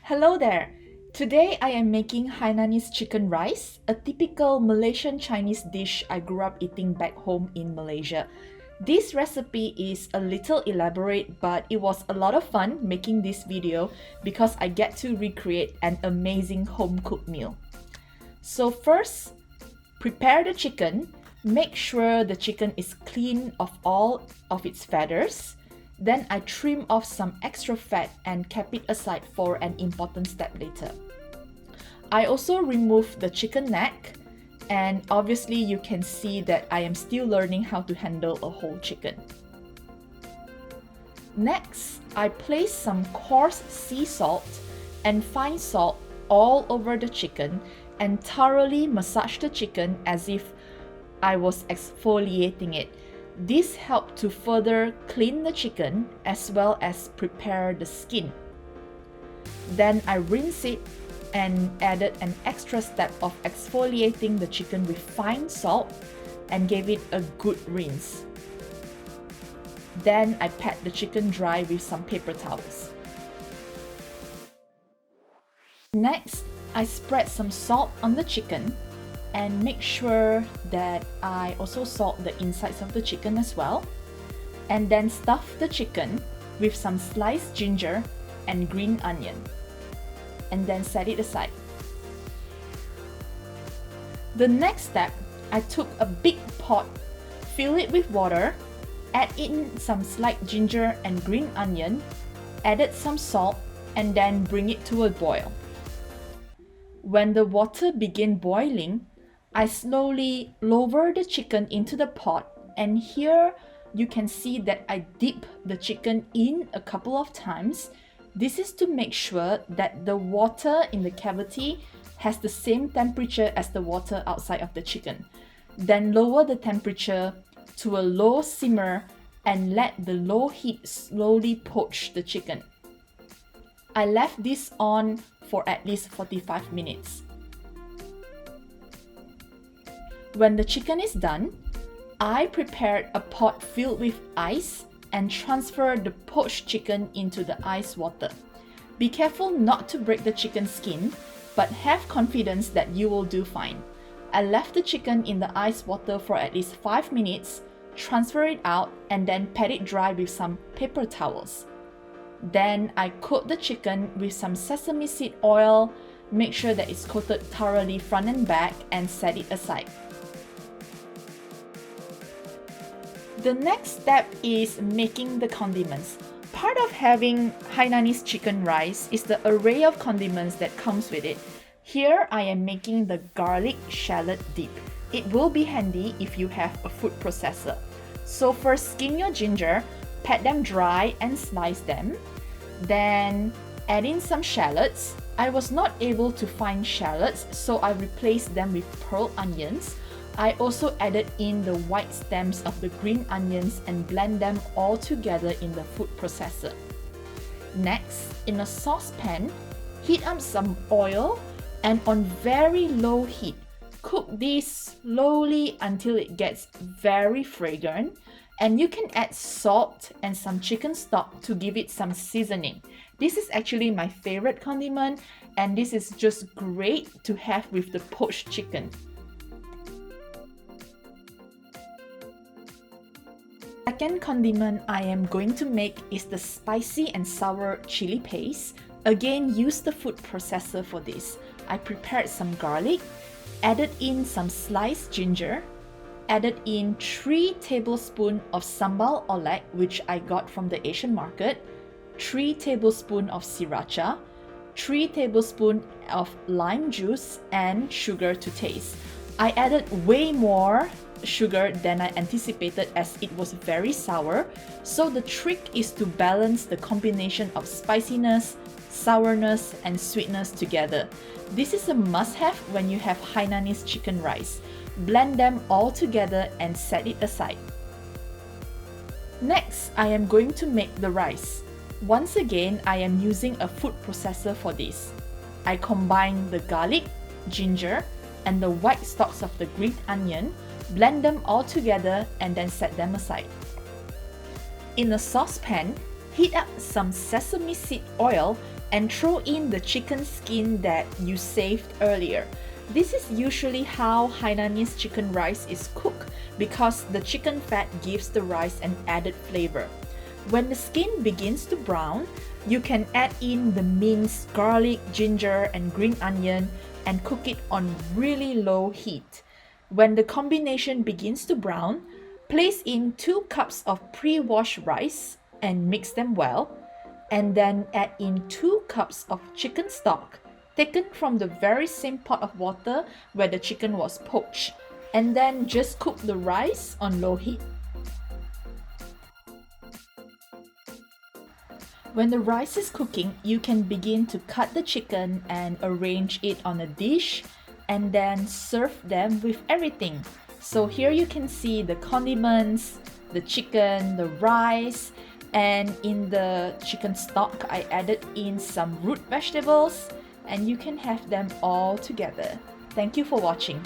Hello there! Today I am making Hainanese chicken rice, a typical Malaysian Chinese dish I grew up eating back home in Malaysia. This recipe is a little elaborate, but it was a lot of fun making this video because I get to recreate an amazing home-cooked meal. So first, prepare the chicken. Make sure the chicken is clean of all of its feathers. Then I trim off some extra fat and kept it aside for an important step later. I also remove the chicken neck, and obviously you can see that I am still learning how to handle a whole chicken. Next, I place some coarse sea salt and fine salt all over the chicken and thoroughly massage the chicken as if I was exfoliating it. This helped to further clean the chicken as well as prepare the skin. Then I rinse it and added an extra step of exfoliating the chicken with fine salt and gave it a good rinse. Then I pat the chicken dry with some paper towels. Next, I spread some salt on the chicken and make sure that I also salt the insides of the chicken as well, and then stuff the chicken with some sliced ginger and green onion, and then set it aside. The next step, I took a big pot, fill it with water, add in some sliced ginger and green onion, added some salt, and then bring it to a boil. When the water began boiling, I slowly lower the chicken into the pot, and here you can see that I dip the chicken in a couple of times. This is to make sure that the water in the cavity has the same temperature as the water outside of the chicken. Then lower the temperature to a low simmer and let the low heat slowly poach the chicken. I left this on for at least 45 minutes. When the chicken is done, I prepared a pot filled with ice and transferred the poached chicken into the ice water. Be careful not to break the chicken skin, but have confidence that you will do fine. I left the chicken in the ice water for at least 5 minutes, transfer it out, and then pat it dry with some paper towels. Then I coat the chicken with some sesame seed oil, make sure that it's coated thoroughly front and back, and set it aside. The next step is making the condiments. Part of having Hainanese chicken rice is the array of condiments that comes with it. Here I am making the garlic shallot dip. It will be handy if you have a food processor. So first, skin your ginger, pat them dry and slice them. Then add in some shallots. I was not able to find shallots, so I replaced them with pearl onions. I also added in the white stems of the green onions and blend them all together in the food processor. Next, in a saucepan, heat up some oil and on very low heat, cook this slowly until it gets very fragrant, and you can add salt and some chicken stock to give it some seasoning. This is actually my favorite condiment, and this is just great to have with the poached chicken. Second condiment I am going to make is the spicy and sour chili paste. Again, use the food processor for this. I prepared some garlic, added in some sliced ginger, added in 3 tablespoons of sambal oelek, which I got from the Asian market, 3 tablespoons of sriracha, 3 tablespoons of lime juice, and sugar to taste. I added way more sugar than I anticipated as it was very sour, so the trick is to balance the combination of spiciness, sourness, and sweetness together. This is a must-have when you have Hainanese chicken rice. Blend them all together and set it aside. Next, I am going to make the rice. Once again, I am using a food processor for this. I combine the garlic, ginger, and the white stalks of the green onion, blend them all together, and then set them aside. In a saucepan, heat up some sesame seed oil and throw in the chicken skin that you saved earlier. This is usually how Hainanese chicken rice is cooked because the chicken fat gives the rice an added flavor. When the skin begins to brown, you can add in the minced garlic, ginger, and green onion and cook it on really low heat. When the combination begins to brown, place in 2 cups of pre-washed rice and mix them well, and then add in 2 cups of chicken stock taken from the very same pot of water where the chicken was poached, and then just cook the rice on low heat. When the rice is cooking, you can begin to cut the chicken and arrange it on a dish and then serve them with everything. So here you can see the condiments, the chicken, the rice, and in the chicken stock I added in some root vegetables, and you can have them all together. Thank you for watching.